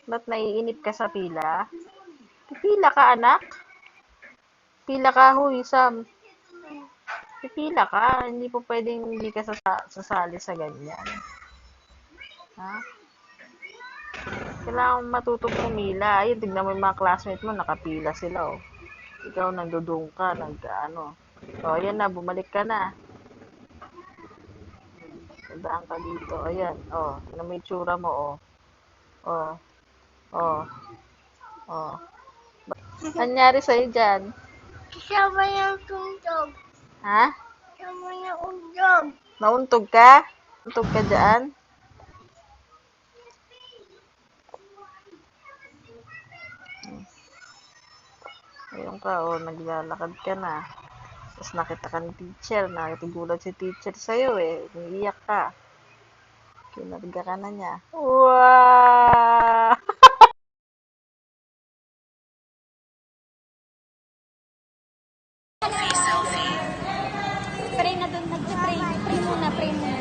Ba't naiinip ka sa pila? Pipila ka, anak. Pila ka, huy, Sam. Pipila ka. Hindi po pwedeng hindi ka sasali sa ganyan. Ha? Kailangan matutong pumila. Ayun, tignan mo yung mga classmate mo, nakapila sila, oh. Ikaw, nagdudung ka, nag-ano. O, ayan na, bumalik ka na. Tandaan ka dito. Ayan, oh. Tignan mo yung tsura mo, oh. Oh, oh, oh. Anyari sa'yo dyan? Kasama yung tungtog. Ha? Kasama yung ugdog. Nauntog ka? Untog ka dyan? Ayun ka, oh, naglalakad ka na. Tapos nakita ka ng teacher, nakitigulan si teacher sa'yo eh. Umiiyak ka. Kinarga ka na niya. Wow! Pray na doon, nag-pray. Pray muna, pray muna.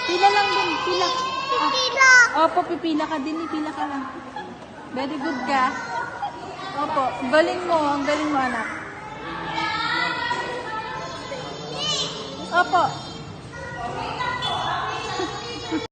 Pila lang din, pila. Pipila. Opo, pipila ka din, pila ka lang. Very good ka. Opo, ang galing mo anak. Opo.